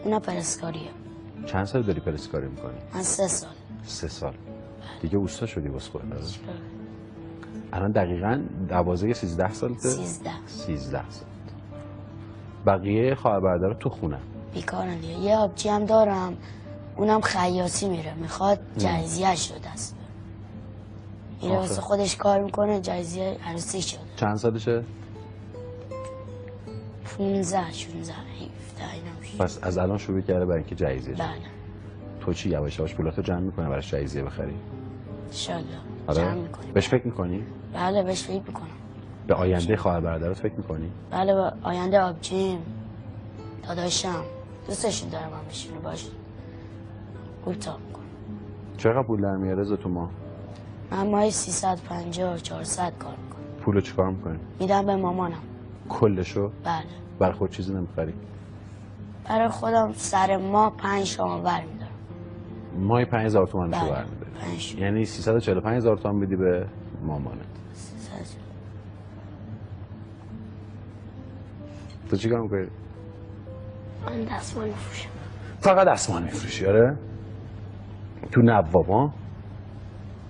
اونا پرسکاریه. چند سال داری پرسکاری میکنی؟ من 3 سال. 3 سال. دیگه اوستا شدی واسه خودت. الان دقیقاً 12 یا 13 سالته؟ 13 سال. بقیه خواهر برادر تو خونه؟ بیکارن دیگه. یه آبجی هم دارم، اونم خیاطی میره، میخواد جایزیه‌اش رو دست بره. میره واسه خودش کار میکنه، جایزیه عروسی شده. چند سالشه؟ 15 16 17 اینا میشه. پس از الان شروع کرده برای اینکه جایزیه. بله. تو چی یواش یواش پولاتو جمع میکنه براش جایزیه بخری؟ انشالله. آره؟ جمع میکنی. بهش فکر میکنی؟ بله بهش فکر میکنم. به آینده خواهر برادرت فکر میکنی؟ بله به آینده آبجیم، داداشم، دوستشون دارم همشونو باشه. کوتاه میکنم. چقدر پول در میاره رضا تو ماه؟ من ماهی 350 400 کار میکنم. پولو چیکار میکنی؟ میدم به مامانم. کلشو؟ بله. برای خود چیزی نمیخری؟ برای خودم سر ماه 5 شام ور میدارم. ماهی 5000 تومان شو بله. برمیداری. یعنی 345000 تومان بدی به مامانت. 300. تو چیکار میکنی؟ من دستمال میفروشم. فقط دستمال میفروشی؟ آره؟ تو نواب ها؟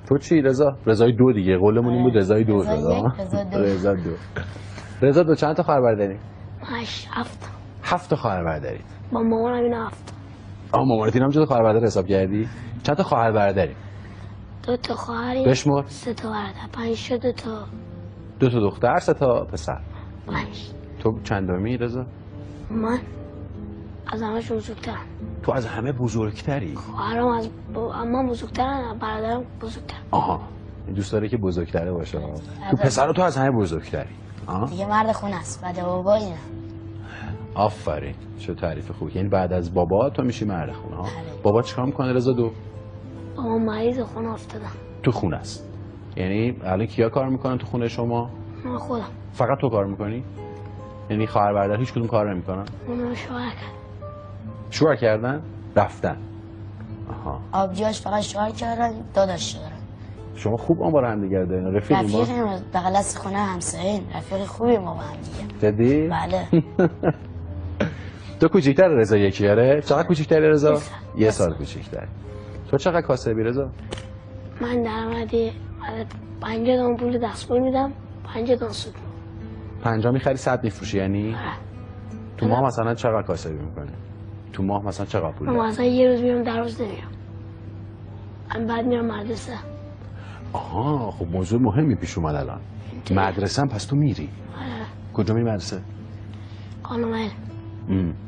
تو چی رضا؟ رضای 2 دیگه، قولمون این بود رضای 2 رضا 2. رضا 2 چند تا خواهر برادری؟ 7. 7 تا خواهر برادری. با مامانم اینا 7. مامانت اینم جدا خواهر برادر حساب کردی؟ چند تا خواهر برادری؟ 2 تا خواهری. بشمر. 3 تا برادر. 5 2 تا. 2 تا دختر، 3 تا پسر. 5. تو چندمی رضا؟ من از همه‌شون بزرگترم. تو از همه بزرگتری؟ خواهرام از اما بزرگترن، برادرم بزرگتر. آها. دوست داره که بزرگتره باشه. تو پسر تو از همه بزرگتری. دیگه مرد خونه است، بعد بابا اینه. آفرین، چه تعریف خوبی. یعنی بعد از بابا تو میشی مرد خونه ها. بابا چیکار میکنه رضا 2؟ بابا مریض خونه افتادن. تو خونه است. یعنی الان کیا کار میکنن تو خونه شما؟ من خودم. فقط تو کار میکنی؟ یعنی خواهر برادر هیچ کدوم کار نمیکنن؟ اونم شوهر کرد. شوهر کردن؟ رفتن. آها. آبجیاش فقط شوهر کردن، داداش دارن. شما خوب با هم دیگه دارین. رفیقیم با؟ رفیقیم، بغل از خونه همسایه‌ایم. رفیق خوبی ما با هم دیگه. جدی؟ بله. تو کوچیک‌تر رضا یکی آره؟ چقدر کوچیک‌تری رضا؟ 1 سال کوچیک‌تر. تو چقدر کاسبی رضا؟ من درآمدی 50 تومن پول دستمال میدم، 50 تومن سود. 50 می‌خری 100 می‌فروشی یعنی؟ تو ماه مثلا چقدر کاسبی می‌کنی؟ تو ماه مثلا چقدر پول داری؟ من مثلا یه روز میرم در روز نمیرم. من بعد میرم مدرسه. آها، خب موضوع مهمی پیش اومد الان. مدرسه هم پس تو میری؟ کجا میری مدرسه؟ خانم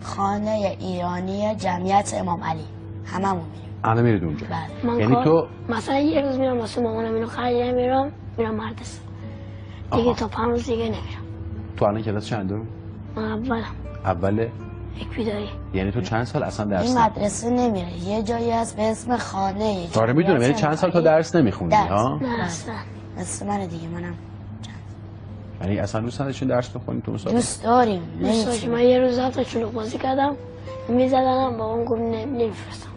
خانه ایرانی جمعیت امام علی. هممون میریم. الان میرید اونجا؟ بله. یعنی تو مثلا یه روز میرم واسه مامانم اینو خرید میرم مدرسه. دیگه تا 5 روز دیگه نمیرم. تو الان کلاس چندم؟ من اولم. اوله؟ ابتدایی. یعنی تو چند سال اصلا درس این مدرسه نمیره، یه جایی هست به اسم خانه. آره میدونم، یعنی چند سال تو درس نمیخوندی ها؟ نه اصلا. مثل من دیگه، منم یعنی اصلا دوست نداشتین درس بخونی تو مسابقه؟ دوست داریم. نمیشه. من یه روز رفتم چلو بازی کردم، میزدنم، بابام گفت نمیفرستم.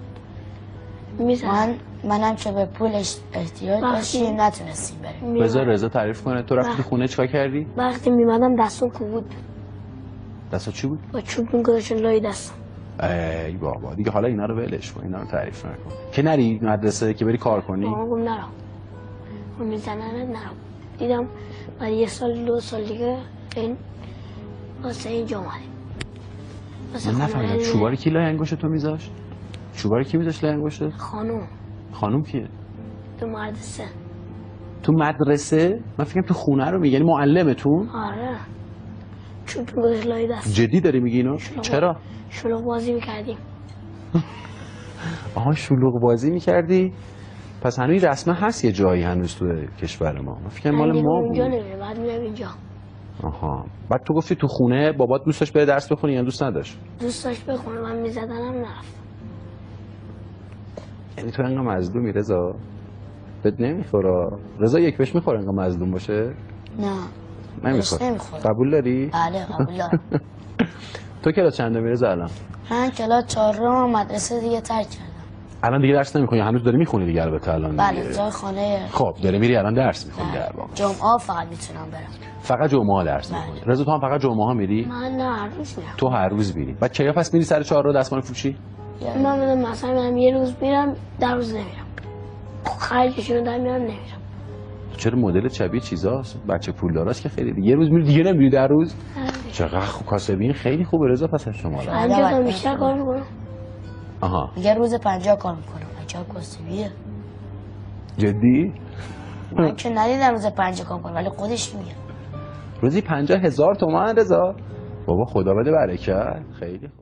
منم که به پولش احتیاج داشتیم نتونستیم بریم. بذار رضا تعریف کنه. تو رفتی خونه چیکار کردی؟ وقتی میمدم دستم کوبود. دستا چی بود؟ با چوب میگذاشتن لای دستم. ای بابا دیگه حالا اینا رو ولش کن، اینا رو تعریف نکن. که نری مدرسه که بری کار کنی؟ بابام گفت نرو. اون میزنن نرو. دیدم بعد 1 سال 2 سال دیگه این واسه اینجا اومدیم. من نفهمیدم چوباری کی لای انگشت تو میذاشت؟ چوباری کی میذاشت لای انگشت؟ خانوم کیه؟ تو مدرسه. تو مدرسه؟ من فکرم تو خونه رو میگی، یعنی معلمتون؟ آره. چوب میگذاشت لای دست. جدی داری میگی اینو؟ چرا؟ شلوغ بازی میکردیم. آها شلوغ بازی میکردی؟ پس هنوز رسمه هست یه جایی هنوز تو کشور ما. من فکر مال ما بود. اینجا نمیره، بعد میرم اینجا. آها. بعد تو گفتی تو خونه بابات دوست داشت بره درس بخونی یا دوست نداشت؟ دوست داشت بخونه، من میزدنم نرفت. یعنی تو انقدر مظلومی رضا؟ بهت نمیخوره؟ رضا یک بهش میخوره انقدر مظلوم باشه؟ نه. نمیخوره. قبول داری؟ بله قبول دارم. تو کلاس چندمی رضا الان؟ من کلاس 4 مدرسه دیگه ترک کردم. الان دیگه درس نمی‌خونی؟ هنوز داری می‌خونی دیگه البته الان؟ بله جای خانه. خب داری میری الان درس می‌خونی در واقع. جمعه فقط میتونم برم. فقط جمعه درس می‌خونی. رضا تو هم فقط جمعه میری؟ من نه هر روز میرم. تو هر روز میری. بعد کیا پس میری سر چهارراه دستمال فروشی؟ من مثلا یه روز میرم 10 روز نمیرم. خرجشون رو میارم نمیرم. چرا مدل شبیه چیزاست؟ بچه پولداراست که خیلی یه روز میری دیگه نمیری در روز؟ چقدر خوب کاسبین خیلی خوبه رضا پس از شما. 50 تا بیشتر کار میکنم. آها. میگه روز 50 کار میکنم. عجب کاسبیه. جدی؟ من که ندیدم روز 50 کار کنم ولی خودش میگه. روزی 50,000 تومان رضا؟ بابا خدا بده برکت. خیلی خوب.